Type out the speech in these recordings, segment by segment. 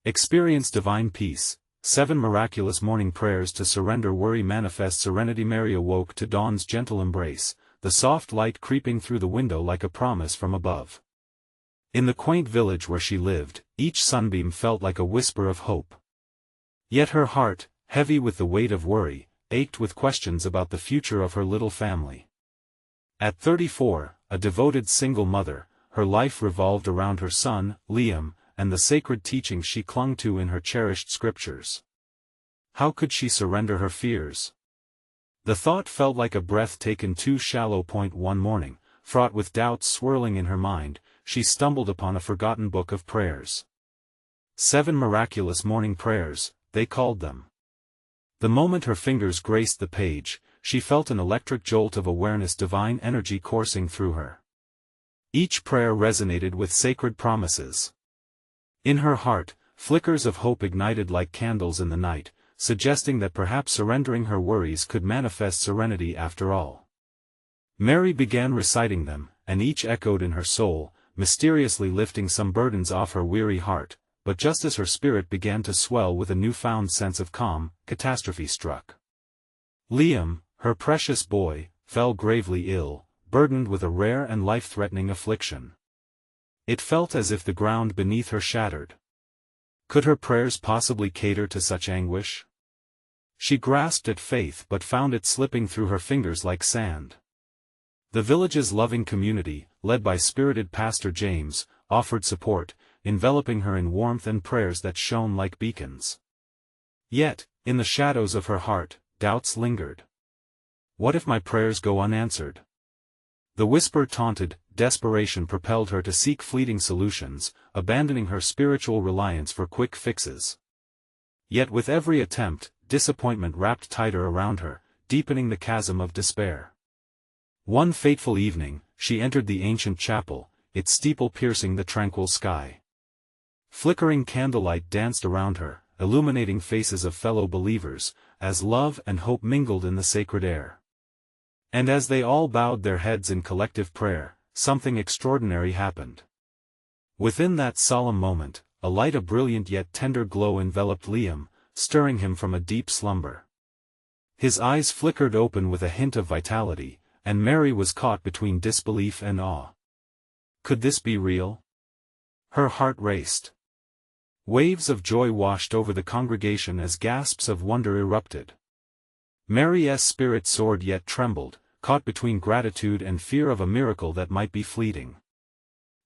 Experience divine peace. 7 Miraculous Morning Prayers to Surrender Worry. Manifest Serenity. Mary awoke to dawn's gentle embrace, the soft light creeping through the window like a promise from above. In the quaint village where she lived, each sunbeam felt like a whisper of hope. Yet her heart, heavy with the weight of worry, ached with questions about the future of her little family. At 34, a devoted single mother, her life revolved around her son, Liam, and the sacred teachings she clung to in her cherished scriptures. How could she surrender her fears? The thought felt like a breath taken too shallow. One morning, fraught with doubts swirling in her mind, she stumbled upon a forgotten book of prayers. 7 Miraculous Morning Prayers, they called them. The moment her fingers graced the page, she felt an electric jolt of awareness, divine energy coursing through her. Each prayer resonated with sacred promises. In her heart, flickers of hope ignited like candles in the night, suggesting that perhaps surrendering her worries could manifest serenity after all. Mary began reciting them, and each echoed in her soul, mysteriously lifting some burdens off her weary heart. But just as her spirit began to swell with a newfound sense of calm, catastrophe struck. Liam, her precious boy, fell gravely ill, burdened with a rare and life-threatening affliction. It felt as if the ground beneath her shattered. Could her prayers possibly cater to such anguish? She grasped at faith but found it slipping through her fingers like sand. The village's loving community, led by spirited Pastor James, offered support, enveloping her in warmth and prayers that shone like beacons. Yet, in the shadows of her heart, doubts lingered. What if my prayers go unanswered? The whisper taunted. Desperation propelled her to seek fleeting solutions, abandoning her spiritual reliance for quick fixes. Yet with every attempt, disappointment wrapped tighter around her, deepening the chasm of despair. One fateful evening, she entered the ancient chapel, its steeple piercing the tranquil sky. Flickering candlelight danced around her, illuminating faces of fellow believers, as love and hope mingled in the sacred air. And as they all bowed their heads in collective prayer, something extraordinary happened. Within that solemn moment, a brilliant yet tender glow enveloped Liam, stirring him from a deep slumber. His eyes flickered open with a hint of vitality, and Mary was caught between disbelief and awe. Could this be real? Her heart raced. Waves of joy washed over the congregation as gasps of wonder erupted. Mary's spirit soared yet trembled, caught between gratitude and fear of a miracle that might be fleeting.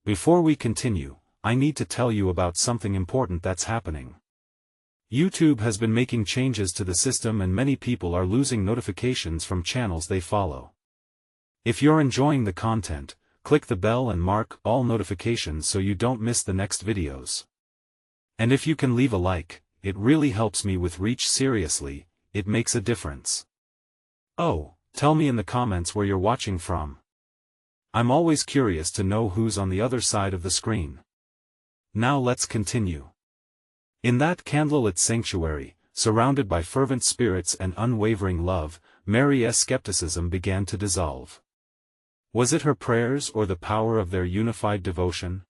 Before we continue, I need to tell you about something important that's happening. YouTube has been making changes to the system and many people are losing notifications from channels they follow. If you're enjoying the content, click the bell and mark all notifications so you don't miss the next videos. And if you can leave a like, it really helps me with reach. Seriously, it makes a difference. Oh, tell me in the comments where you're watching from. I'm always curious to know who's on the other side of the screen. Now let's continue. In that candlelit sanctuary, surrounded by fervent spirits and unwavering love, Mary's skepticism began to dissolve. Was it her prayers or the power of their unified devotion?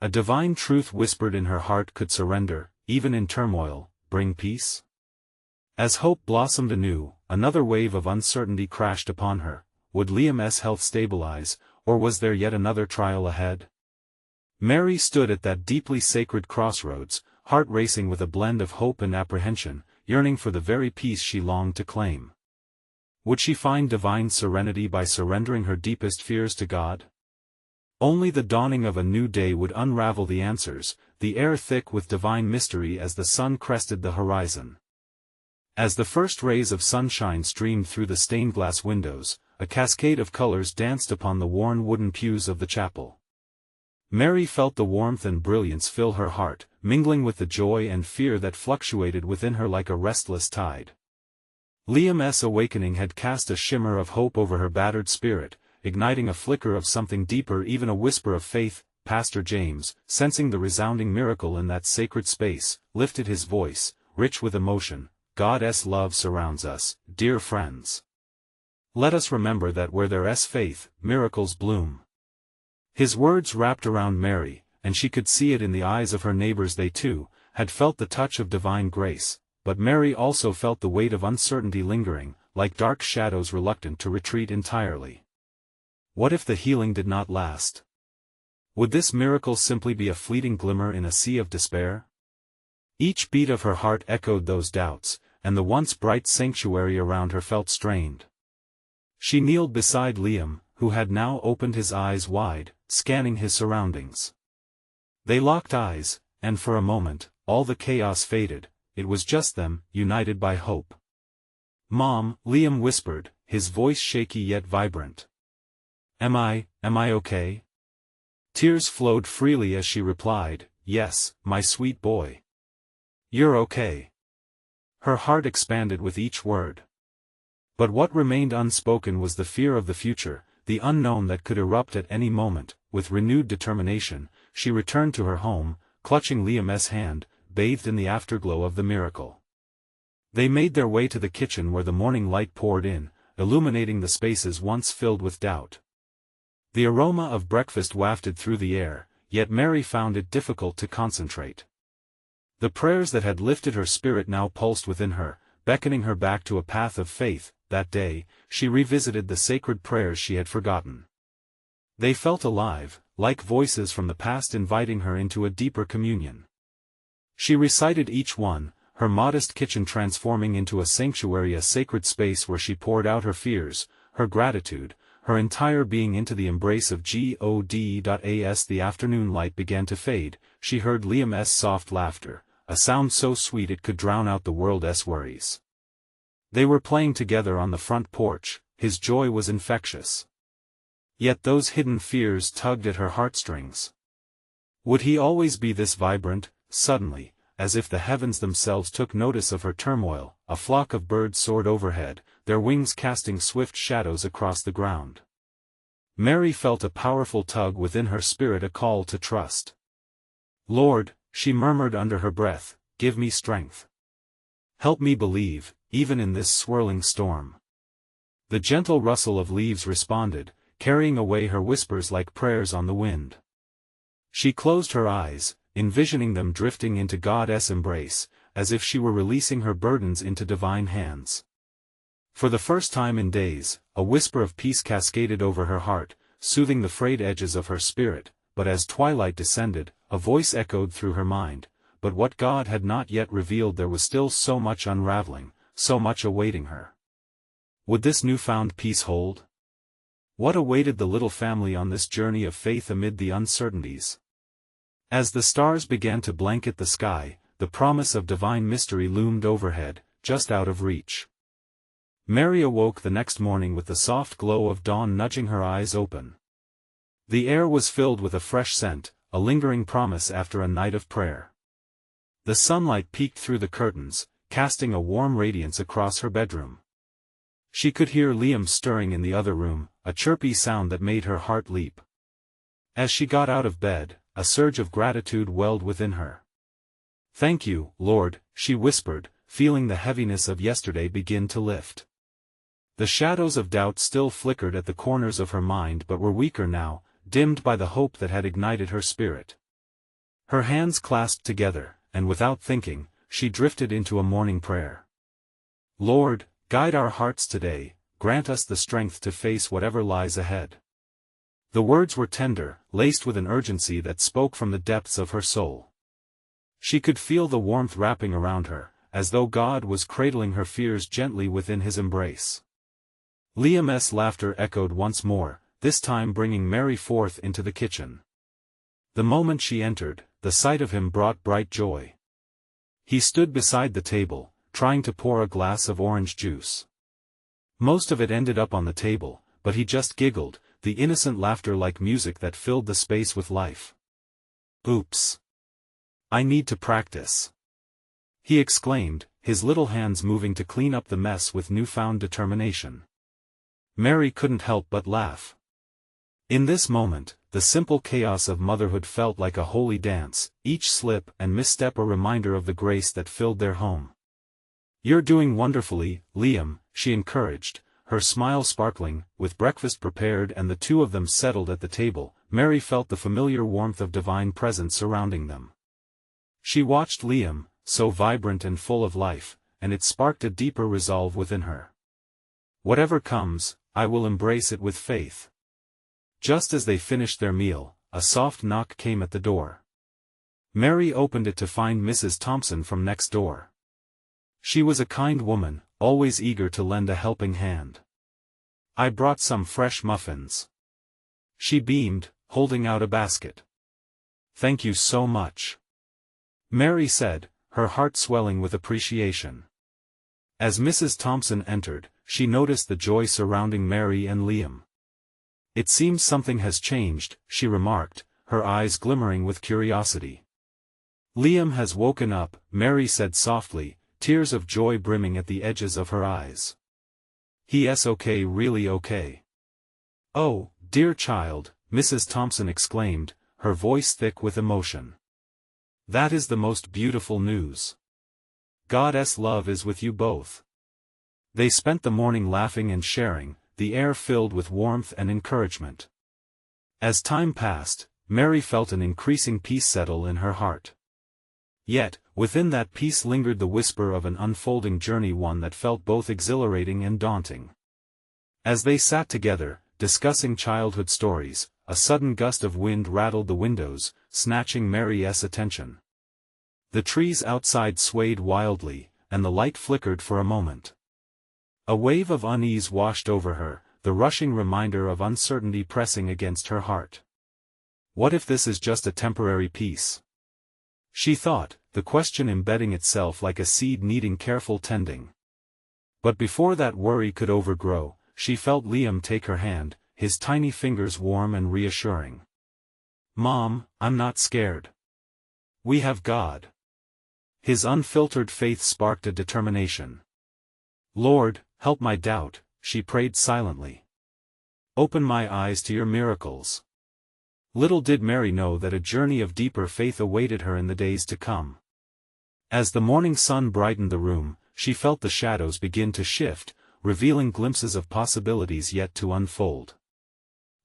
A divine truth whispered in her heart: could surrender, even in turmoil, bring peace? As hope blossomed anew, another wave of uncertainty crashed upon her. Would Liam's health stabilize, or was there yet another trial ahead? Mary stood at that deeply sacred crossroads, heart racing with a blend of hope and apprehension, yearning for the very peace she longed to claim. Would she find divine serenity by surrendering her deepest fears to God? Only the dawning of a new day would unravel the answers, the air thick with divine mystery as the sun crested the horizon. As the first rays of sunshine streamed through the stained glass windows, a cascade of colors danced upon the worn wooden pews of the chapel. Mary felt the warmth and brilliance fill her heart, mingling with the joy and fear that fluctuated within her like a restless tide. Liam's awakening had cast a shimmer of hope over her battered spirit, igniting a flicker of something deeper, even a whisper of faith. Pastor James, sensing the resounding miracle in that sacred space, lifted his voice, rich with emotion. God's love surrounds us, dear friends. Let us remember that where there's faith, miracles bloom. His words wrapped around Mary, and she could see it in the eyes of her neighbors. They too, had felt the touch of divine grace, but Mary also felt the weight of uncertainty lingering, like dark shadows reluctant to retreat entirely. What if the healing did not last? Would this miracle simply be a fleeting glimmer in a sea of despair? Each beat of her heart echoed those doubts, and the once bright sanctuary around her felt strained. She kneeled beside Liam, who had now opened his eyes wide, scanning his surroundings. They locked eyes, and for a moment, all the chaos faded. It was just them, united by hope. "Mom," Liam whispered, his voice shaky yet vibrant. Am I okay?" Tears flowed freely as she replied, "Yes, my sweet boy. You're okay." Her heart expanded with each word. But what remained unspoken was the fear of the future, the unknown that could erupt at any moment. With renewed determination, she returned to her home, clutching Liam's hand, bathed in the afterglow of the miracle. They made their way to the kitchen where the morning light poured in, illuminating the spaces once filled with doubt. The aroma of breakfast wafted through the air, yet Mary found it difficult to concentrate. The prayers that had lifted her spirit now pulsed within her, beckoning her back to a path of faith. That day, she revisited the sacred prayers she had forgotten. They felt alive, like voices from the past inviting her into a deeper communion. She recited each one, her modest kitchen transforming into a sanctuary, a sacred space where she poured out her fears, her gratitude, her entire being into the embrace of God. As the afternoon light began to fade, she heard Liam's soft laughter, a sound so sweet it could drown out the world's worries. They were playing together on the front porch, his joy was infectious. Yet those hidden fears tugged at her heartstrings. Would he always be this vibrant? Suddenly, as if the heavens themselves took notice of her turmoil, a flock of birds soared overhead, their wings casting swift shadows across the ground. Mary felt a powerful tug within her spirit, a call to trust. "Lord," she murmured under her breath, "give me strength. Help me believe, even in this swirling storm." The gentle rustle of leaves responded, carrying away her whispers like prayers on the wind. She closed her eyes, envisioning them drifting into God's embrace, as if she were releasing her burdens into divine hands. For the first time in days, a whisper of peace cascaded over her heart, soothing the frayed edges of her spirit. But as twilight descended, a voice echoed through her mind, but what God had not yet revealed, there was still so much unraveling, so much awaiting her. Would this newfound peace hold? What awaited the little family on this journey of faith amid the uncertainties? As the stars began to blanket the sky, the promise of divine mystery loomed overhead, just out of reach. Mary awoke the next morning with the soft glow of dawn nudging her eyes open. The air was filled with a fresh scent, a lingering promise after a night of prayer. The sunlight peeked through the curtains, casting a warm radiance across her bedroom. She could hear Liam stirring in the other room, a chirpy sound that made her heart leap. As she got out of bed, a surge of gratitude welled within her. "Thank you, Lord," she whispered, feeling the heaviness of yesterday begin to lift. The shadows of doubt still flickered at the corners of her mind but were weaker now, dimmed by the hope that had ignited her spirit. Her hands clasped together, and without thinking, she drifted into a morning prayer. "Lord, guide our hearts today, grant us the strength to face whatever lies ahead." The words were tender, laced with an urgency that spoke from the depths of her soul. She could feel the warmth wrapping around her, as though God was cradling her fears gently within his embrace. Liam's laughter echoed once more, this time bringing Mary forth into the kitchen. The moment she entered, the sight of him brought bright joy. He stood beside the table, trying to pour a glass of orange juice. Most of it ended up on the table, but he just giggled, the innocent laughter like music that filled the space with life. "Oops. I need to practice," he exclaimed, his little hands moving to clean up the mess with newfound determination. Mary couldn't help but laugh. In this moment, the simple chaos of motherhood felt like a holy dance, each slip and misstep a reminder of the grace that filled their home. "You're doing wonderfully, Liam," she encouraged, her smile sparkling. With breakfast prepared and the two of them settled at the table, Mary felt the familiar warmth of divine presence surrounding them. She watched Liam, so vibrant and full of life, and it sparked a deeper resolve within her. Whatever comes, I will embrace it with faith. Just as they finished their meal, a soft knock came at the door. Mary opened it to find Mrs. Thompson from next door. She was a kind woman, always eager to lend a helping hand. "I brought some fresh muffins." She beamed, holding out a basket. "Thank you so much," Mary said, her heart swelling with appreciation. As Mrs. Thompson entered, she noticed the joy surrounding Mary and Liam. "It seems something has changed," she remarked, her eyes glimmering with curiosity. "Liam has woken up," Mary said softly, tears of joy brimming at the edges of her eyes. "He's okay, really okay." "Oh, dear child," Mrs. Thompson exclaimed, her voice thick with emotion. "That is the most beautiful news. God's love is with you both." They spent the morning laughing and sharing, the air filled with warmth and encouragement. As time passed, Mary felt an increasing peace settle in her heart. Yet, within that peace lingered the whisper of an unfolding journey, one that felt both exhilarating and daunting. As they sat together, discussing childhood stories, a sudden gust of wind rattled the windows, snatching Mary's attention. The trees outside swayed wildly, and the light flickered for a moment. A wave of unease washed over her, the rushing reminder of uncertainty pressing against her heart. What if this is just a temporary peace? She thought, the question embedding itself like a seed needing careful tending. But before that worry could overgrow, she felt Liam take her hand, his tiny fingers warm and reassuring. "Mom, I'm not scared. We have God." His unfiltered faith sparked a determination. "Lord, help my doubt," she prayed silently. "Open my eyes to your miracles." Little did Mary know that a journey of deeper faith awaited her in the days to come. As the morning sun brightened the room, she felt the shadows begin to shift, revealing glimpses of possibilities yet to unfold.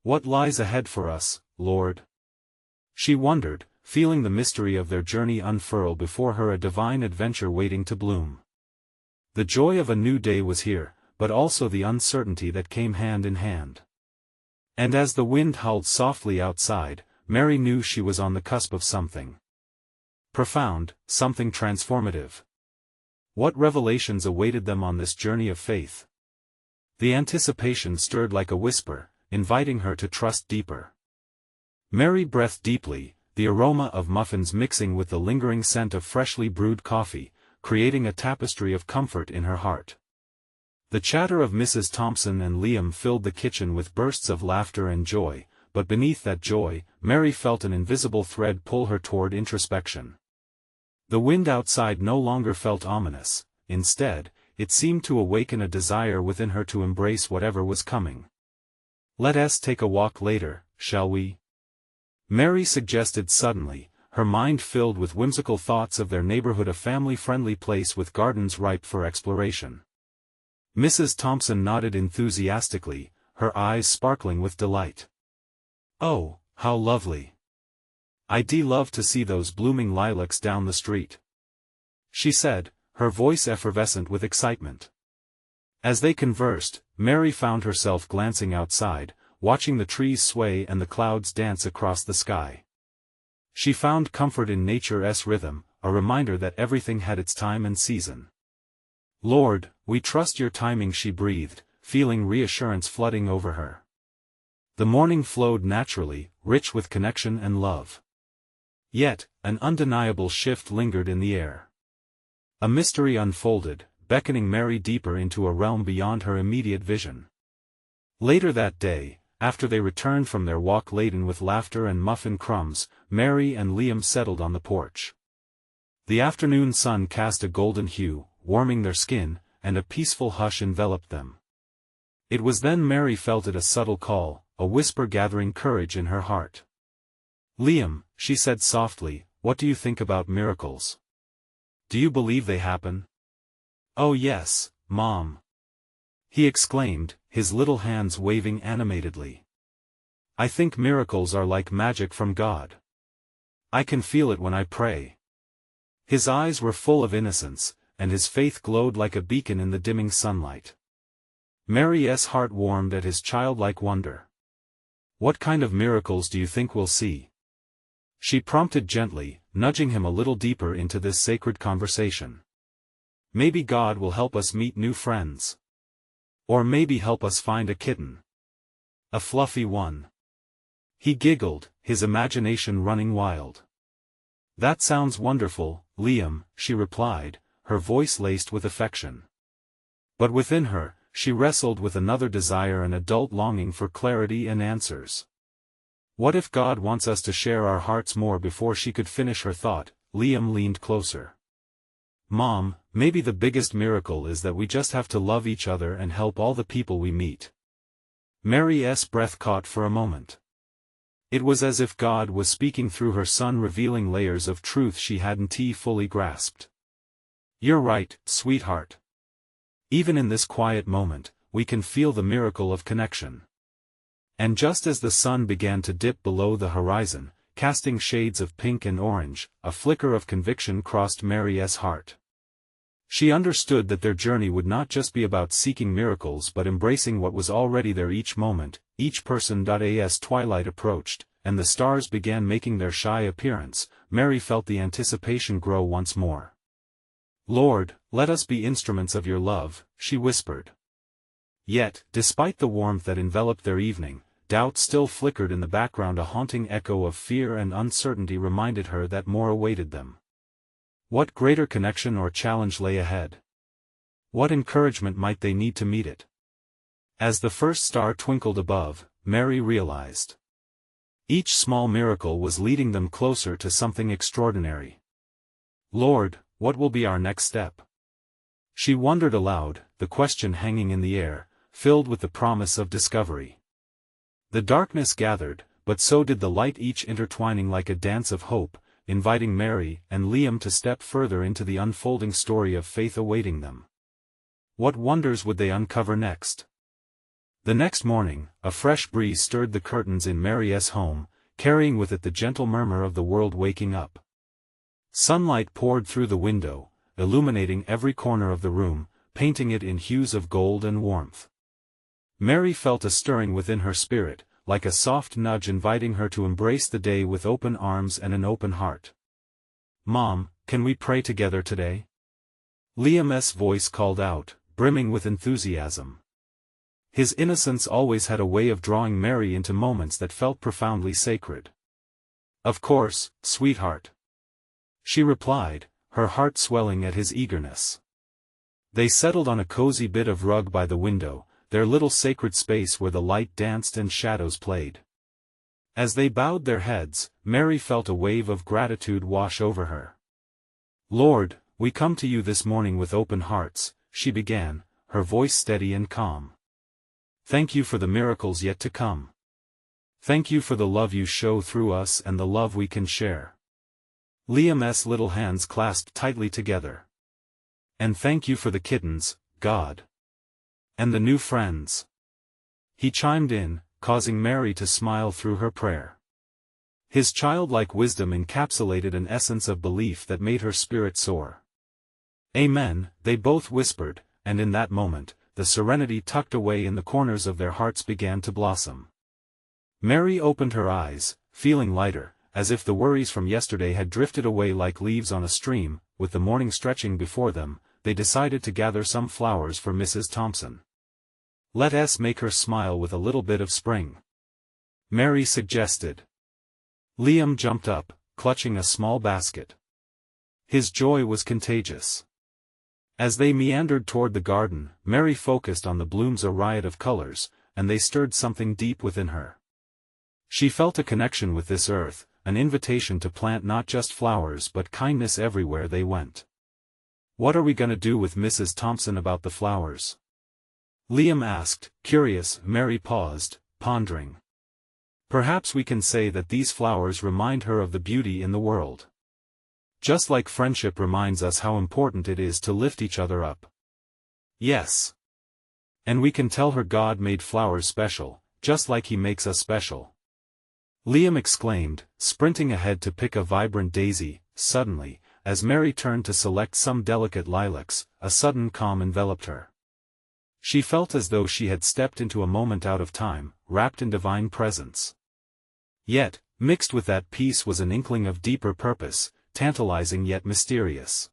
"What lies ahead for us, Lord?" she wondered, feeling the mystery of their journey unfurl before her, a divine adventure waiting to bloom. The joy of a new day was here, but also the uncertainty that came hand in hand. And as the wind howled softly outside, Mary knew she was on the cusp of something profound, something transformative. What revelations awaited them on this journey of faith? The anticipation stirred like a whisper, inviting her to trust deeper. Mary breathed deeply, the aroma of muffins mixing with the lingering scent of freshly brewed coffee, creating a tapestry of comfort in her heart. The chatter of Mrs. Thompson and Liam filled the kitchen with bursts of laughter and joy, but beneath that joy, Mary felt an invisible thread pull her toward introspection. The wind outside no longer felt ominous, instead, it seemed to awaken a desire within her to embrace whatever was coming. "Let us take a walk later, shall we?" Mary suggested suddenly, her mind filled with whimsical thoughts of their neighborhood, a family-friendly place with gardens ripe for exploration. Mrs. Thompson nodded enthusiastically, her eyes sparkling with delight. "Oh, how lovely! I'd love to see those blooming lilacs down the street," she said, her voice effervescent with excitement. As they conversed, Mary found herself glancing outside, watching the trees sway and the clouds dance across the sky. She found comfort in nature's rhythm, a reminder that everything had its time and season. "Lord, we trust your timing," she breathed, feeling reassurance flooding over her. The morning flowed naturally, rich with connection and love. Yet, an undeniable shift lingered in the air. A mystery unfolded, beckoning Mary deeper into a realm beyond her immediate vision. Later that day, after they returned from their walk laden with laughter and muffin crumbs, Mary and Liam settled on the porch. The afternoon sun cast a golden hue, warming their skin, and a peaceful hush enveloped them. It was then Mary felt it, a subtle call, a whisper gathering courage in her heart. "Liam," she said softly, "what do you think about miracles? Do you believe they happen?" "Oh yes, Mom," he exclaimed, his little hands waving animatedly. "I think miracles are like magic from God. I can feel it when I pray. His eyes were full of innocence, and his faith glowed like a beacon in the dimming sunlight. Mary's heart warmed at his childlike wonder. "What kind of miracles do you think we'll see?" she prompted gently, nudging him a little deeper into this sacred conversation. "Maybe God will help us meet new friends. Or maybe help us find a kitten. A fluffy one." He giggled, his imagination running wild. "That sounds wonderful, Liam," she replied, her voice laced with affection. But within her, she wrestled with another desire, an adult longing for clarity and answers. What if God wants us to share our hearts more? Before she could finish her thought, Liam leaned closer. "Mom, maybe the biggest miracle is that we just have to love each other and help all the people we meet." Mary's breath caught for a moment. It was as if God was speaking through her son, revealing layers of truth she hadn't fully grasped. "You're right, sweetheart. Even in this quiet moment, we can feel the miracle of connection." And just as the sun began to dip below the horizon, casting shades of pink and orange, a flicker of conviction crossed Mary's heart. She understood that their journey would not just be about seeking miracles but embracing what was already there each moment, each person. As twilight approached, and the stars began making their shy appearance, Mary felt the anticipation grow once more. "Lord, let us be instruments of your love," she whispered. Yet, despite the warmth that enveloped their evening, doubt still flickered in the background. A haunting echo of fear and uncertainty reminded her that more awaited them. What greater connection or challenge lay ahead? What encouragement might they need to meet it? As the first star twinkled above, Mary realized. Each small miracle was leading them closer to something extraordinary. "Lord, what will be our next step?" she wondered aloud, the question hanging in the air, filled with the promise of discovery. The darkness gathered, but so did the light, each intertwining like a dance of hope, inviting Mary and Liam to step further into the unfolding story of faith awaiting them. What wonders would they uncover next? The next morning, a fresh breeze stirred the curtains in Mary's home, carrying with it the gentle murmur of the world waking up. Sunlight poured through the window, illuminating every corner of the room, painting it in hues of gold and warmth. Mary felt a stirring within her spirit, like a soft nudge inviting her to embrace the day with open arms and an open heart. "Mom, can we pray together today?" Liam's voice called out, brimming with enthusiasm. His innocence always had a way of drawing Mary into moments that felt profoundly sacred. "Of course, sweetheart," she replied, her heart swelling at his eagerness. They settled on a cozy bit of rug by the window, their little sacred space where the light danced and shadows played. As they bowed their heads, Mary felt a wave of gratitude wash over her. "Lord, we come to you this morning with open hearts," she began, her voice steady and calm. "Thank you for the miracles yet to come. Thank you for the love you show through us and the love we can share." Liam's little hands clasped tightly together. "And thank you for the kittens, God. And the new friends," he chimed in, causing Mary to smile through her prayer. His childlike wisdom encapsulated an essence of belief that made her spirit soar. "Amen," they both whispered, and in that moment, the serenity tucked away in the corners of their hearts began to blossom. Mary opened her eyes, feeling lighter, as if the worries from yesterday had drifted away like leaves on a stream. With the morning stretching before them, they decided to gather some flowers for Mrs. Thompson. "Let's make her smile with a little bit of spring," Mary suggested. Liam jumped up, clutching a small basket. His joy was contagious. As they meandered toward the garden, Mary focused on the blooms, a riot of colors, and they stirred something deep within her. She felt a connection with this earth, an invitation to plant not just flowers but kindness everywhere they went. "What are we gonna do with Mrs. Thompson about the flowers?" Liam asked, curious. Mary paused, pondering. "Perhaps we can say that these flowers remind her of the beauty in the world. Just like friendship reminds us how important it is to lift each other up." "Yes. And we can tell her God made flowers special, just like He makes us special," Liam exclaimed, sprinting ahead to pick a vibrant daisy. Suddenly, as Mary turned to select some delicate lilacs, a sudden calm enveloped her. She felt as though she had stepped into a moment out of time, wrapped in divine presence. Yet, mixed with that peace was an inkling of deeper purpose, tantalizing yet mysterious.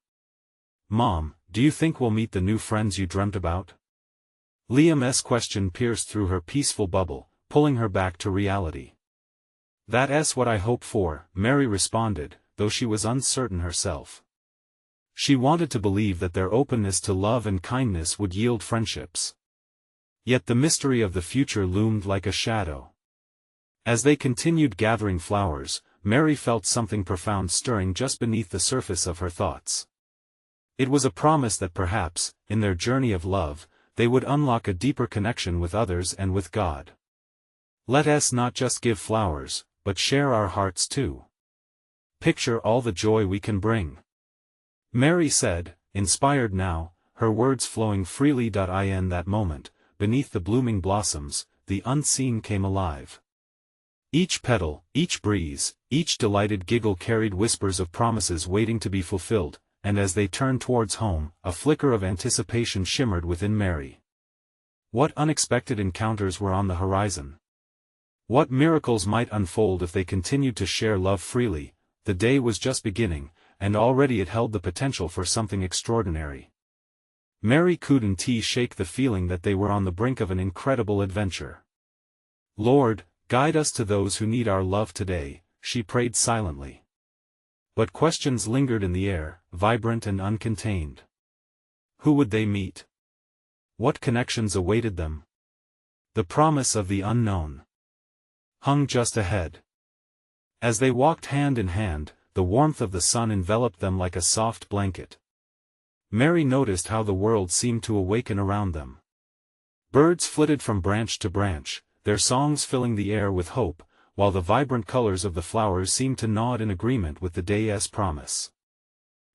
"Mom, do you think we'll meet the new friends you dreamt about?" Liam's question pierced through her peaceful bubble, pulling her back to reality. "That's what I hope for," Mary responded, though she was uncertain herself. She wanted to believe that their openness to love and kindness would yield friendships. Yet the mystery of the future loomed like a shadow. As they continued gathering flowers, Mary felt something profound stirring just beneath the surface of her thoughts. It was a promise that perhaps, in their journey of love, they would unlock a deeper connection with others and with God. "Let us not just give flowers, but share our hearts too. Picture all the joy we can bring," Mary said, inspired now, her words flowing freely. In that moment, beneath the blooming blossoms, the unseen came alive. Each petal, each breeze, each delighted giggle carried whispers of promises waiting to be fulfilled, and as they turned towards home, a flicker of anticipation shimmered within Mary. What unexpected encounters were on the horizon? What miracles might unfold if they continued to share love freely? The day was just beginning, and already it held the potential for something extraordinary. Mary couldn't shake the feeling that they were on the brink of an incredible adventure. "Lord, guide us to those who need our love today," she prayed silently. But questions lingered in the air, vibrant and uncontained. Who would they meet? What connections awaited them? The promise of the unknown hung just ahead. As they walked hand in hand, the warmth of the sun enveloped them like a soft blanket. Mary noticed how the world seemed to awaken around them. Birds flitted from branch to branch, their songs filling the air with hope, while the vibrant colors of the flowers seemed to nod in agreement with the day's promise.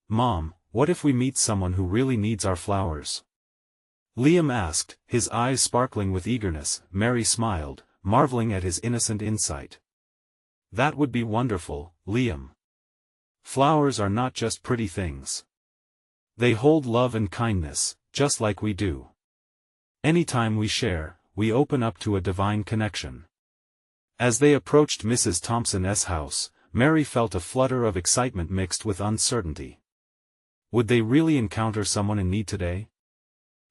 "Mom, what if we meet someone who really needs our flowers?" Liam asked, his eyes sparkling with eagerness. Mary smiled, marveling at his innocent insight. "That would be wonderful, Liam. Flowers are not just pretty things. They hold love and kindness, just like we do. Anytime we share, we open up to a divine connection." As they approached Mrs. Thompson's house, Mary felt a flutter of excitement mixed with uncertainty. Would they really encounter someone in need today?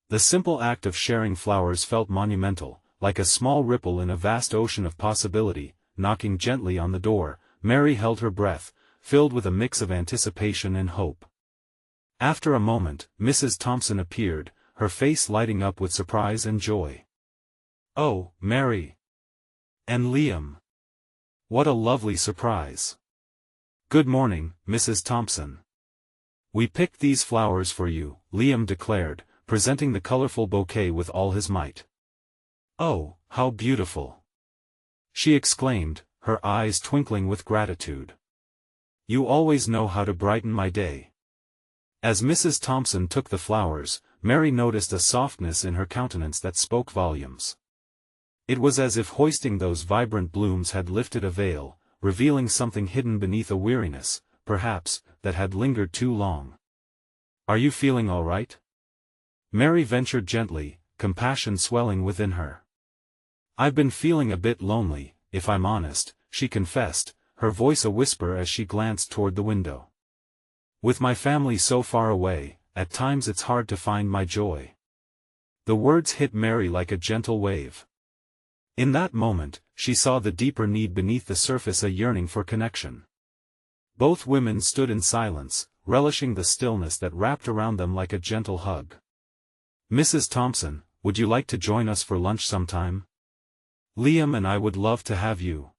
The simple act of sharing flowers felt monumental, like a small ripple in a vast ocean of possibility. Knocking gently on the door, Mary held her breath, filled with a mix of anticipation and hope. After a moment, Mrs. Thompson appeared, her face lighting up with surprise and joy. "Oh, Mary! And Liam! What a lovely surprise! Good morning, Mrs. Thompson. We picked these flowers for you," Liam declared, presenting the colorful bouquet with all his might. "Oh, how beautiful!" she exclaimed, her eyes twinkling with gratitude. "You always know how to brighten my day." As Mrs. Thompson took the flowers, Mary noticed a softness in her countenance that spoke volumes. It was as if hoisting those vibrant blooms had lifted a veil, revealing something hidden beneath a weariness, perhaps, that had lingered too long. "Are you feeling all right?" Mary ventured gently, compassion swelling within her. "I've been feeling a bit lonely, if I'm honest," she confessed, her voice a whisper as she glanced toward the window. "With my family so far away, at times it's hard to find my joy." The words hit Mary like a gentle wave. In that moment, she saw the deeper need beneath the surface, a yearning for connection. Both women stood in silence, relishing the stillness that wrapped around them like a gentle hug. "Mrs. Thompson, would you like to join us for lunch sometime? Liam and I would love to have you,"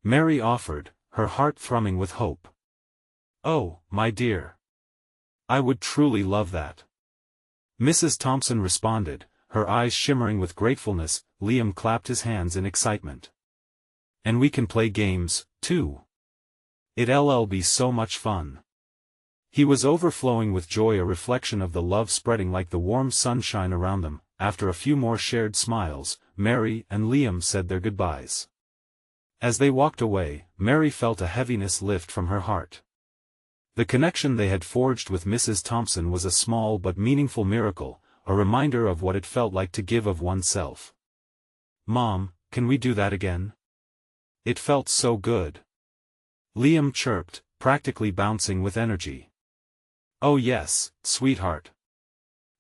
Mary offered, her heart thrumming with hope. "Oh, my dear. I would truly love that," Mrs. Thompson responded, her eyes shimmering with gratefulness. Liam clapped his hands in excitement. "And we can play games, too. It'll be so much fun." He was overflowing with joy, a reflection of the love spreading like the warm sunshine around them. After a few more shared smiles, Mary and Liam said their goodbyes. As they walked away, Mary felt a heaviness lift from her heart. The connection they had forged with Mrs. Thompson was a small but meaningful miracle, a reminder of what it felt like to give of oneself. "Mom, can we do that again? It felt so good." Liam chirped, practically bouncing with energy. "Oh yes, sweetheart.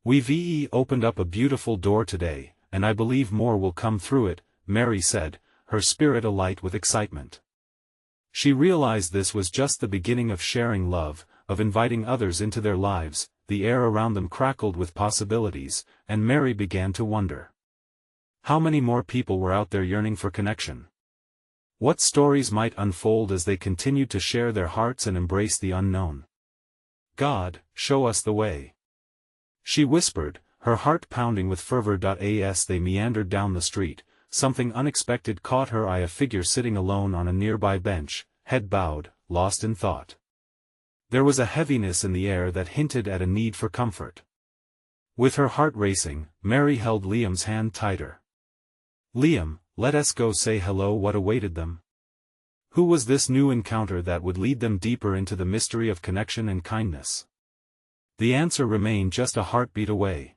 We've opened up a beautiful door today, and I believe more will come through it," Mary said, her spirit alight with excitement. She realized this was just the beginning of sharing love, of inviting others into their lives. The air around them crackled with possibilities, and Mary began to wonder. How many more people were out there yearning for connection? What stories might unfold as they continued to share their hearts and embrace the unknown? "God, show us the way," she whispered, her heart pounding with fervor. As they meandered down the street, something unexpected caught her eye: a figure sitting alone on a nearby bench, head bowed, lost in thought. There was a heaviness in the air that hinted at a need for comfort. With her heart racing, Mary held Liam's hand tighter. "Liam, let us go say hello." What awaited them? Who was this new encounter that would lead them deeper into the mystery of connection and kindness? The answer remained just a heartbeat away.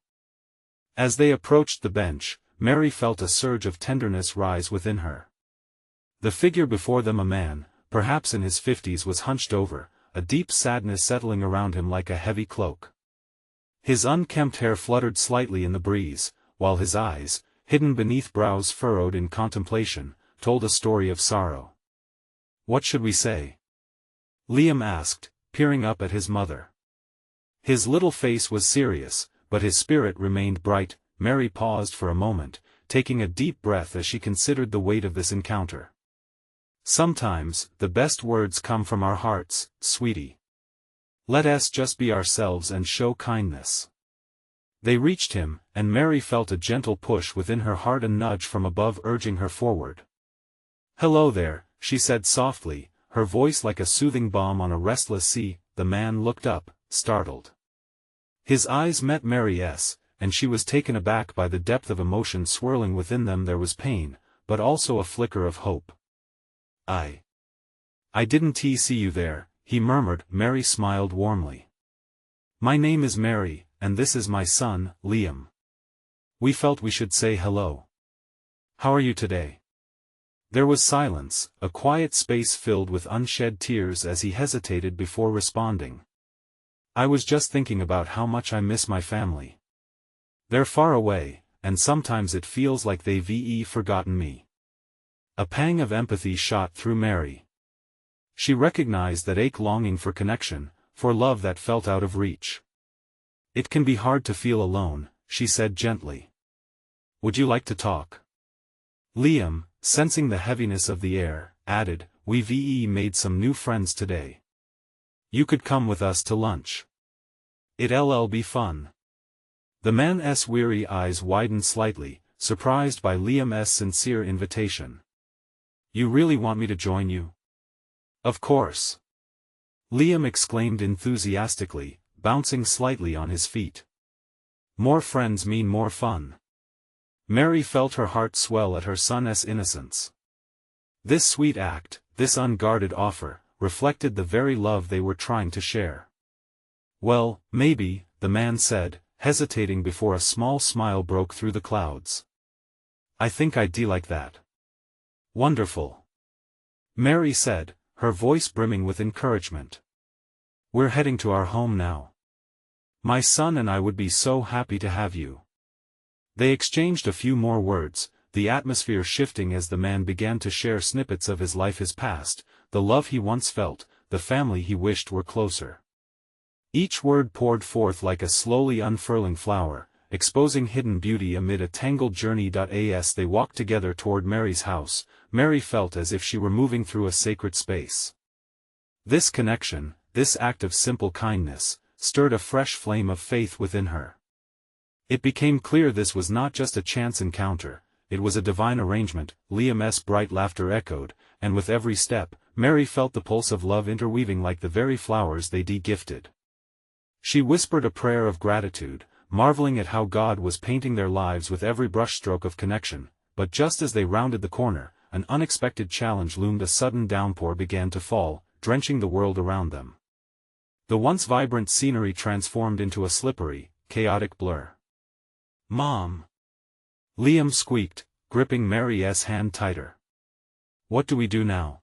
As they approached the bench, Mary felt a surge of tenderness rise within her. The figure before them, a man, perhaps in his 50s, was hunched over, a deep sadness settling around him like a heavy cloak. His unkempt hair fluttered slightly in the breeze, while his eyes, hidden beneath brows furrowed in contemplation, told a story of sorrow. "What should we say?" Liam asked, peering up at his mother. His little face was serious, but his spirit remained bright. Mary paused for a moment, taking a deep breath as she considered the weight of this encounter. "Sometimes, the best words come from our hearts, sweetie. Let us just be ourselves and show kindness." They reached him, and Mary felt a gentle push within her heart, a nudge from above urging her forward. "Hello there," she said softly, her voice like a soothing balm on a restless sea. The man looked up, startled. His eyes met Mary's, and she was taken aback by the depth of emotion swirling within them. There was pain, but also a flicker of hope. I didn't see you there," he murmured. Mary smiled warmly. "My name is Mary, and this is my son, Liam. We felt we should say hello. How are you today?" There was silence, a quiet space filled with unshed tears as he hesitated before responding. "I was just thinking about how much I miss my family. They're far away, and sometimes it feels like they've forgotten me." A pang of empathy shot through Mary. She recognized that ache, longing for connection, for love that felt out of reach. "It can be hard to feel alone," she said gently. "Would you like to talk?" Liam, sensing the heaviness of the air, added, "We've made some new friends today. You could come with us to lunch. It'll be fun." The man's weary eyes widened slightly, surprised by Liam's sincere invitation. "You really want me to join you?" "Of course," Liam exclaimed enthusiastically, bouncing slightly on his feet. "More friends mean more fun." Mary felt her heart swell at her son's innocence. This sweet act, this unguarded offer, reflected the very love they were trying to share. "Well, maybe," the man said, hesitating before a small smile broke through the clouds. "I think I'd like that." "Wonderful," Mary said, her voice brimming with encouragement. "We're heading to our home now. My son and I would be so happy to have you." They exchanged a few more words, the atmosphere shifting as the man began to share snippets of his life, his past, the love he once felt, the family he wished were closer. Each word poured forth like a slowly unfurling flower, exposing hidden beauty amid a tangled journey. As they walked together toward Mary's house, Mary felt as if she were moving through a sacred space. This connection, this act of simple kindness, stirred a fresh flame of faith within her. It became clear this was not just a chance encounter, it was a divine arrangement. Liam's bright laughter echoed, and with every step, Mary felt the pulse of love interweaving like the very flowers they'd gifted. She whispered a prayer of gratitude, marveling at how God was painting their lives with every brushstroke of connection. But just as they rounded the corner, an unexpected challenge loomed. A sudden downpour began to fall, drenching the world around them. The once vibrant scenery transformed into a slippery, chaotic blur. "Mom!" Liam squeaked, gripping Mary's hand tighter. "What do we do now?"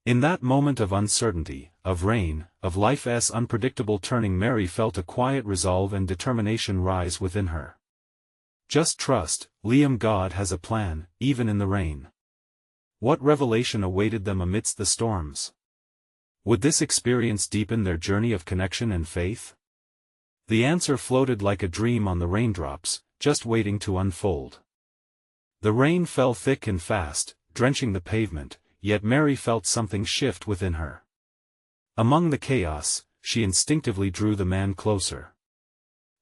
In that moment of uncertainty, of rain, of life's unpredictable turning, Mary felt a quiet resolve and determination rise within her. "Just trust, Liam. God has a plan, even in the rain." What revelation awaited them amidst the storms? Would this experience deepen their journey of connection and faith? The answer floated like a dream on the raindrops, just waiting to unfold. The rain fell thick and fast, drenching the pavement, yet Mary felt something shift within her. Among the chaos, she instinctively drew the man closer.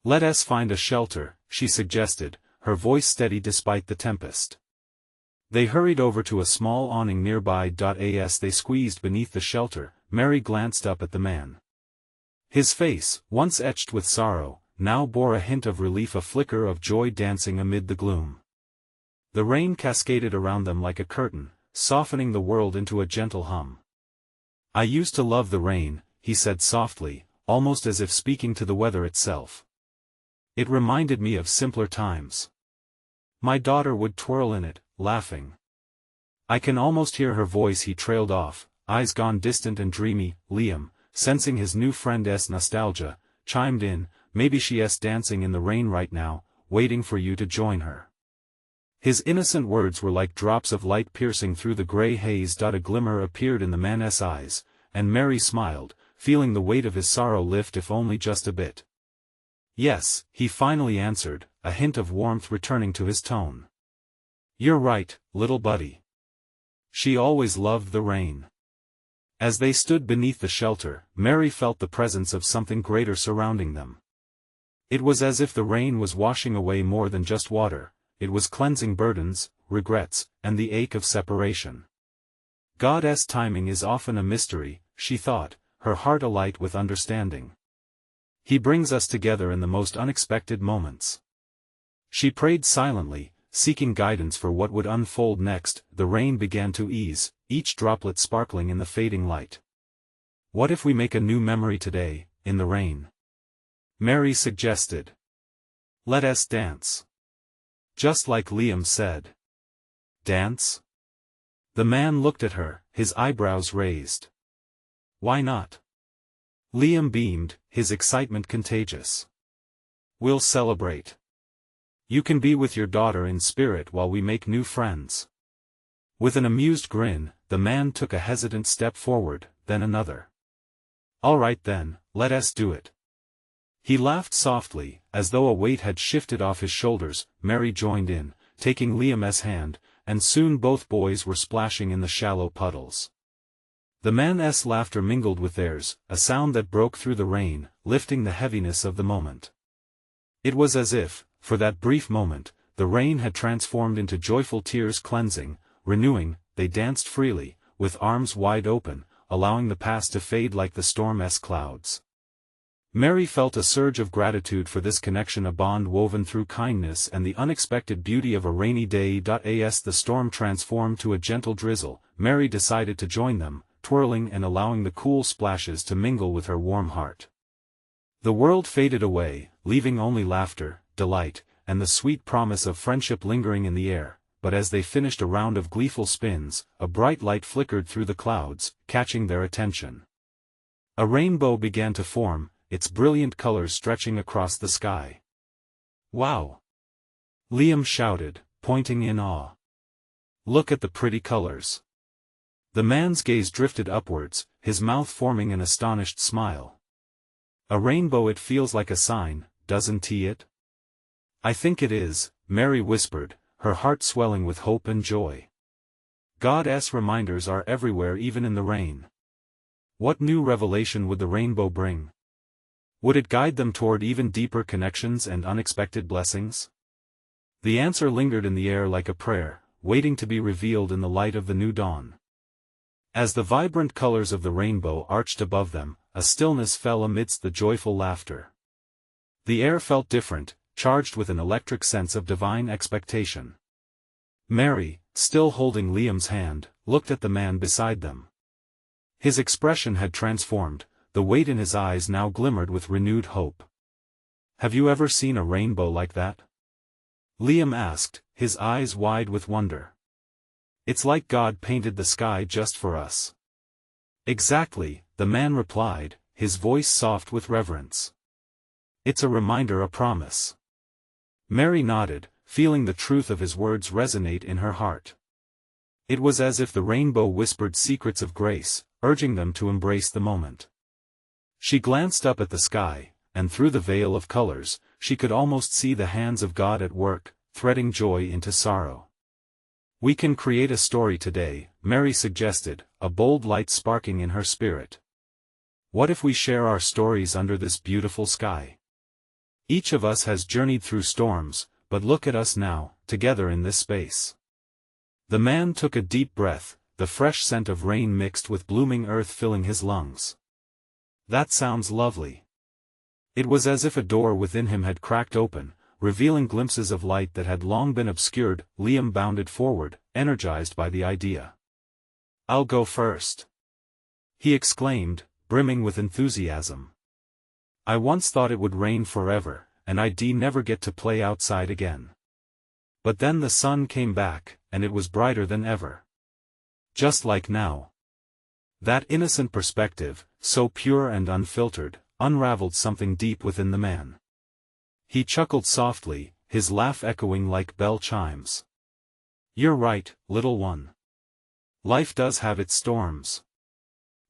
"Let us find a shelter," she suggested, her voice steady despite the tempest. They hurried over to a small awning nearby. As they squeezed beneath the shelter, Mary glanced up at the man. His face, once etched with sorrow, now bore a hint of relief, a flicker of joy dancing amid the gloom. The rain cascaded around them like a curtain, softening the world into a gentle hum. "I used to love the rain," he said softly, almost as if speaking to the weather itself. "It reminded me of simpler times. My daughter would twirl in it, laughing. I can almost hear her voice." He trailed off, eyes gone distant and dreamy. Liam, sensing his new friend's nostalgia, chimed in, "Maybe she's dancing in the rain right now, waiting for you to join her." His innocent words were like drops of light piercing through the gray haze. A glimmer appeared in the man's eyes, and Mary smiled, feeling the weight of his sorrow lift, if only just a bit. "Yes," he finally answered, a hint of warmth returning to his tone. "You're right, little buddy. She always loved the rain." As they stood beneath the shelter, Mary felt the presence of something greater surrounding them. It was as if the rain was washing away more than just water, it was cleansing burdens, regrets, and the ache of separation. God's timing is often a mystery, she thought, her heart alight with understanding. He brings us together in the most unexpected moments. She prayed silently, seeking guidance for what would unfold next. The rain began to ease, each droplet sparkling in the fading light. "What if we make a new memory today, in the rain?" Mary suggested. "Let us dance." Just like Liam said. "Dance?" The man looked at her, his eyebrows raised. "Why not?" Liam beamed, his excitement contagious. "We'll celebrate. You can be with your daughter in spirit while we make new friends." With an amused grin, the man took a hesitant step forward, then another. "All right then, let us do it." He laughed softly, as though a weight had shifted off his shoulders. Mary joined in, taking Liam's hand, and soon both boys were splashing in the shallow puddles. The man's laughter mingled with theirs, a sound that broke through the rain, lifting the heaviness of the moment. It was as if, for that brief moment, the rain had transformed into joyful tears, cleansing, renewing. They danced freely, with arms wide open, allowing the past to fade like the storm's clouds. Mary felt a surge of gratitude for this connection, a bond woven through kindness and the unexpected beauty of a rainy day. As the storm transformed to a gentle drizzle, Mary decided to join them, twirling and allowing the cool splashes to mingle with her warm heart. The world faded away, leaving only laughter, delight, and the sweet promise of friendship lingering in the air. But as they finished a round of gleeful spins, a bright light flickered through the clouds, catching their attention. A rainbow began to form, its brilliant colors stretching across the sky. "Wow!" Liam shouted, pointing in awe. "Look at the pretty colors." The man's gaze drifted upwards, his mouth forming an astonished smile. "A rainbow, it feels like a sign, doesn't it?" "I think it is," Mary whispered, her heart swelling with hope and joy. God's reminders are everywhere, even in the rain. What new revelation would the rainbow bring? Would it guide them toward even deeper connections and unexpected blessings? The answer lingered in the air like a prayer, waiting to be revealed in the light of the new dawn. As the vibrant colors of the rainbow arched above them, a stillness fell amidst the joyful laughter. The air felt different, charged with an electric sense of divine expectation. Mary, still holding Liam's hand, looked at the man beside them. His expression had transformed, the weight in his eyes now glimmered with renewed hope. "Have you ever seen a rainbow like that?" Liam asked, his eyes wide with wonder. "It's like God painted the sky just for us." "Exactly," the man replied, his voice soft with reverence. "It's a reminder, a promise." Mary nodded, feeling the truth of his words resonate in her heart. It was as if the rainbow whispered secrets of grace, urging them to embrace the moment. She glanced up at the sky, and through the veil of colors, she could almost see the hands of God at work, threading joy into sorrow. "We can create a story today," Mary suggested, a bold light sparking in her spirit. "What if we share our stories under this beautiful sky? Each of us has journeyed through storms, but look at us now, together in this space." The man took a deep breath, the fresh scent of rain mixed with blooming earth filling his lungs. "That sounds lovely." It was as if a door within him had cracked open, revealing glimpses of light that had long been obscured. Liam bounded forward, energized by the idea. "I'll go first," he exclaimed, brimming with enthusiasm. "I once thought it would rain forever, and I'd never get to play outside again. But then the sun came back, and it was brighter than ever. Just like now." That innocent perspective, so pure and unfiltered, unraveled something deep within the man. He chuckled softly, his laugh echoing like bell chimes. "You're right, little one. Life does have its storms.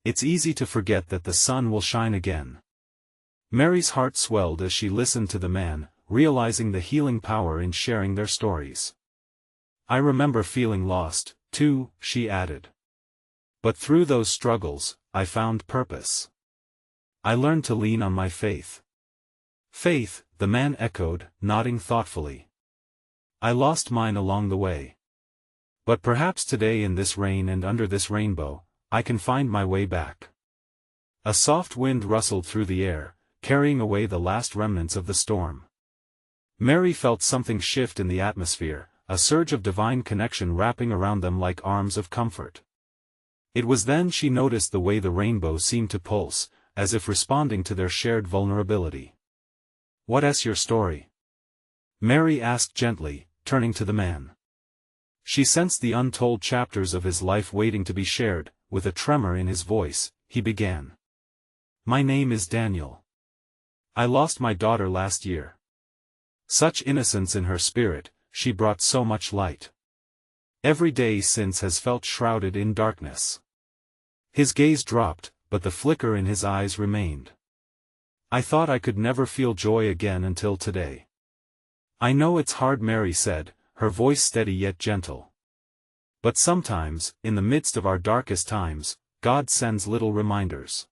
It's easy to forget that the sun will shine again." Mary's heart swelled as she listened to the man, realizing the healing power in sharing their stories. "I remember feeling lost, too," she added. "But through those struggles, I found purpose. I learned to lean on my faith." "Faith," the man echoed, nodding thoughtfully. "I lost mine along the way. But perhaps today in this rain and under this rainbow, I can find my way back." A soft wind rustled through the air, carrying away the last remnants of the storm. Mary felt something shift in the atmosphere, a surge of divine connection wrapping around them like arms of comfort. It was then she noticed the way the rainbow seemed to pulse, as if responding to their shared vulnerability. "What's your story?" Mary asked gently, turning to the man. She sensed the untold chapters of his life waiting to be shared. With a tremor in his voice, he began. "My name is Daniel. I lost my daughter last year. Such innocence in her spirit, she brought so much light. Every day since has felt shrouded in darkness." His gaze dropped, but the flicker in his eyes remained. "I thought I could never feel joy again until today." "I know it's hard," Mary said, her voice steady yet gentle. "But sometimes, in the midst of our darkest times, God sends little reminders.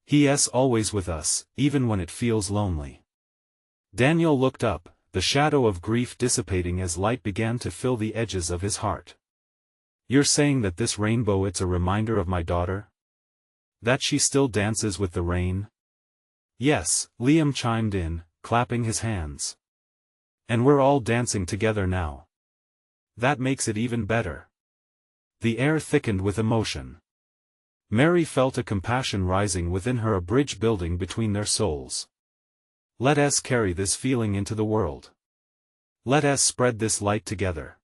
He's always with us, even when it feels lonely." Daniel looked up, the shadow of grief dissipating as light began to fill the edges of his heart. "You're saying that this rainbow, it's a reminder of my daughter? That she still dances with the rain?" "Yes," Liam chimed in, clapping his hands. "And we're all dancing together now. That makes it even better." The air thickened with emotion. Mary felt a compassion rising within her, a bridge building between their souls. "Let us carry this feeling into the world. Let us spread this light together."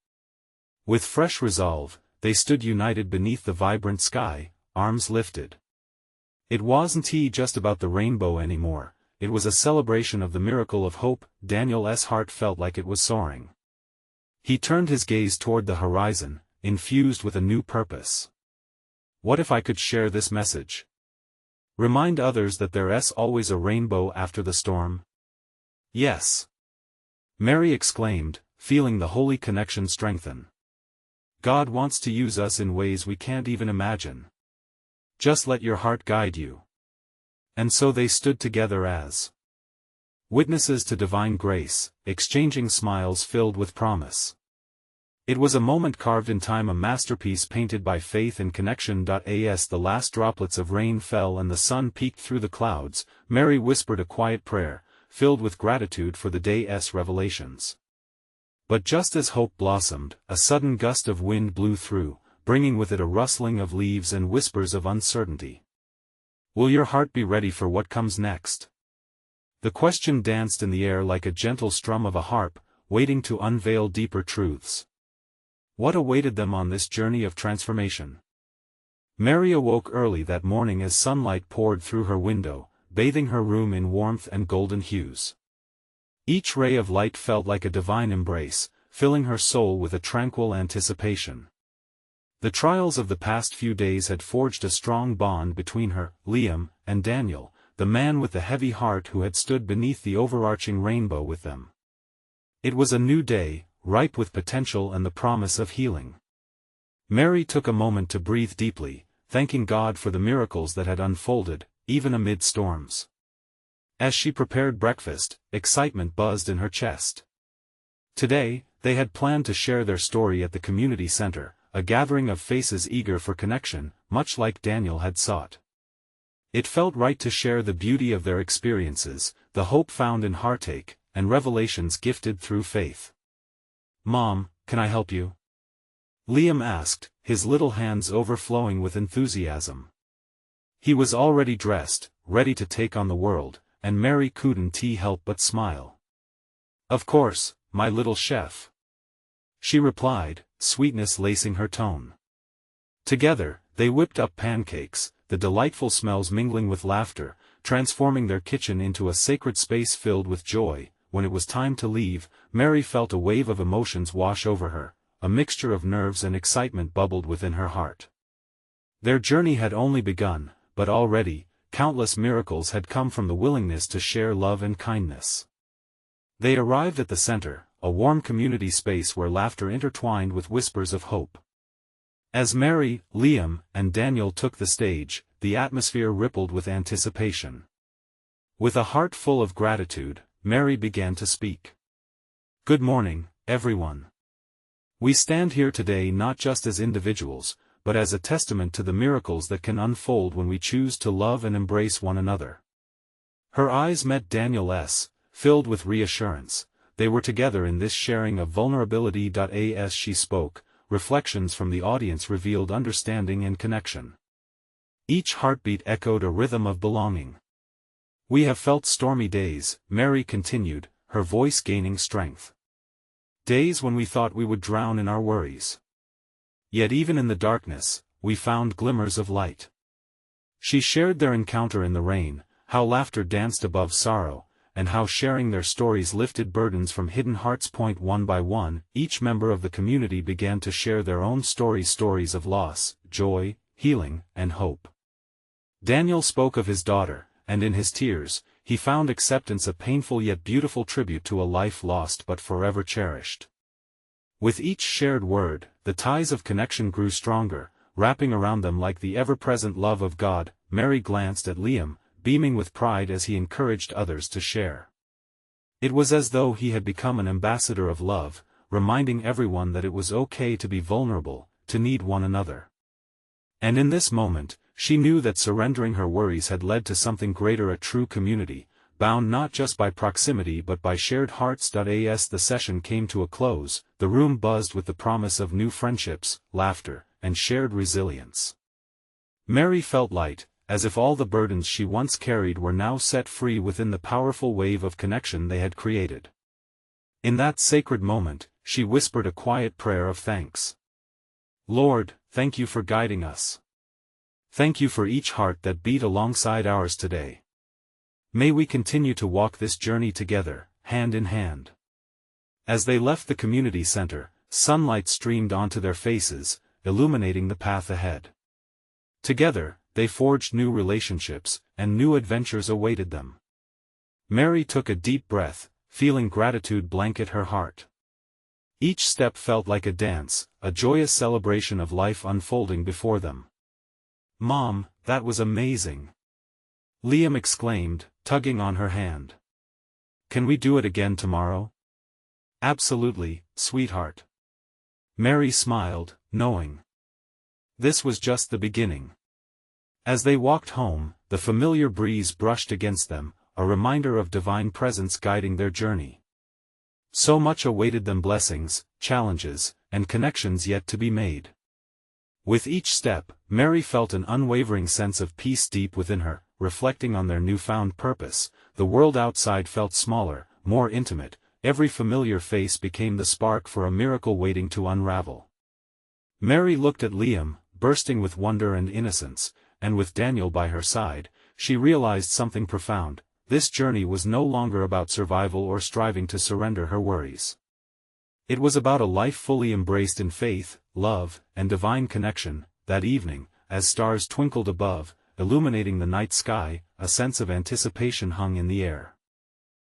With fresh resolve, they stood united beneath the vibrant sky, arms lifted. It wasn't just about the rainbow anymore, it was a celebration of the miracle of hope. Daniel's heart felt like it was soaring. He turned his gaze toward the horizon, infused with a new purpose. "What if I could share this message? Remind others that there's always a rainbow after the storm?" "Yes," Mary exclaimed, feeling the holy connection strengthen. "God wants to use us in ways we can't even imagine. Just let your heart guide you." And so they stood together as witnesses to divine grace, exchanging smiles filled with promise. It was a moment carved in time, a masterpiece painted by faith and connection. As the last droplets of rain fell and the sun peeked through the clouds, Mary whispered a quiet prayer, filled with gratitude for the day's revelations. But just as hope blossomed, a sudden gust of wind blew through, bringing with it a rustling of leaves and whispers of uncertainty. Will your heart be ready for what comes next? The question danced in the air like a gentle strum of a harp, waiting to unveil deeper truths. What awaited them on this journey of transformation? Mary awoke early that morning as sunlight poured through her window, bathing her room in warmth and golden hues. Each ray of light felt like a divine embrace, filling her soul with a tranquil anticipation. The trials of the past few days had forged a strong bond between her, Liam, and Daniel, the man with the heavy heart who had stood beneath the overarching rainbow with them. It was a new day, ripe with potential and the promise of healing. Mary took a moment to breathe deeply, thanking God for the miracles that had unfolded, even amid storms. As she prepared breakfast, excitement buzzed in her chest. Today, they had planned to share their story at the community center, a gathering of faces eager for connection, much like Daniel had sought. It felt right to share the beauty of their experiences, the hope found in heartache, and revelations gifted through faith. "Mom, can I help you?" Liam asked, his little hands overflowing with enthusiasm. He was already dressed, ready to take on the world, and Mary couldn't help but smile. "Of course, my little chef," she replied, sweetness lacing her tone. Together, they whipped up pancakes, the delightful smells mingling with laughter, transforming their kitchen into a sacred space filled with joy. When it was time to leave, Mary felt a wave of emotions wash over her, a mixture of nerves and excitement bubbled within her heart. Their journey had only begun, but already, countless miracles had come from the willingness to share love and kindness. They arrived at the center, a warm community space where laughter intertwined with whispers of hope. As Mary, Liam, and Daniel took the stage, the atmosphere rippled with anticipation. With a heart full of gratitude, Mary began to speak. "Good morning, everyone. We stand here today not just as individuals, but as a testament to the miracles that can unfold when we choose to love and embrace one another." Her eyes met Daniel's, filled with reassurance. They were together in this sharing of vulnerability. As she spoke, reflections from the audience revealed understanding and connection. Each heartbeat echoed a rhythm of belonging. "We have felt stormy days," Mary continued, her voice gaining strength. "Days when we thought we would drown in our worries. Yet even in the darkness, we found glimmers of light." She shared their encounter in the rain, how laughter danced above sorrow, and how sharing their stories lifted burdens from hidden hearts. One by one, each member of the community began to share their own stories of loss, joy, healing, and hope. Daniel spoke of his daughter, and in his tears, he found acceptance, a painful yet beautiful tribute to a life lost but forever cherished. With each shared word, the ties of connection grew stronger, wrapping around them like the ever-present love of God. Mary glanced at Liam, beaming with pride as he encouraged others to share. It was as though he had become an ambassador of love, reminding everyone that it was okay to be vulnerable, to need one another. And in this moment, she knew that surrendering her worries had led to something greater, a true community, bound not just by proximity but by shared hearts. As the session came to a close, the room buzzed with the promise of new friendships, laughter, and shared resilience. Mary felt light, as if all the burdens she once carried were now set free within the powerful wave of connection they had created. In that sacred moment, she whispered a quiet prayer of thanks. "Lord, thank you for guiding us. Thank you for each heart that beat alongside ours today. May we continue to walk this journey together, hand in hand." As they left the community center, sunlight streamed onto their faces, illuminating the path ahead. Together, they forged new relationships, and new adventures awaited them. Mary took a deep breath, feeling gratitude blanket her heart. Each step felt like a dance, a joyous celebration of life unfolding before them. "Mom, that was amazing!" Liam exclaimed, tugging on her hand. "Can we do it again tomorrow?" "Absolutely, sweetheart." Mary smiled, knowing this was just the beginning. As they walked home, the familiar breeze brushed against them, a reminder of divine presence guiding their journey. So much awaited them: blessings, challenges, and connections yet to be made. With each step, Mary felt an unwavering sense of peace deep within her, reflecting on their newfound purpose. The world outside felt smaller, more intimate. Every familiar face became the spark for a miracle waiting to unravel. Mary looked at Liam, bursting with wonder and innocence, and with Daniel by her side, she realized something profound. This journey was no longer about survival or striving to surrender her worries. It was about a life fully embraced in faith, love, and divine connection. That evening, as stars twinkled above, illuminating the night sky, a sense of anticipation hung in the air.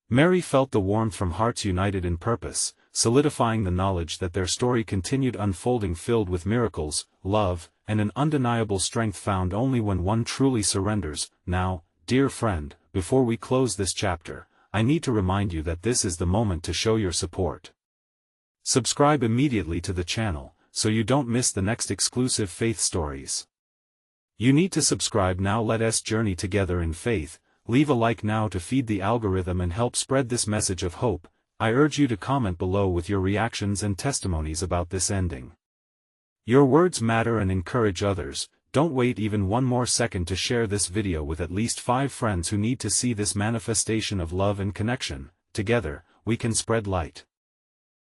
Mary felt the warmth from hearts united in purpose, solidifying the knowledge that their story continued unfolding, filled with miracles, love, and an undeniable strength found only when one truly surrenders. Now, dear friend, before we close this chapter, I need to remind you that this is the moment to show your support. Subscribe immediately to the channel, so you don't miss the next exclusive faith stories. You need to subscribe now. Let us journey together in faith. Leave a like now to feed the algorithm and help spread this message of hope. I urge you to comment below with your reactions and testimonies about this ending. Your words matter and encourage others. Don't wait even one more second to share this video with at least 5 friends who need to see this manifestation of love and connection. Together, we can spread light.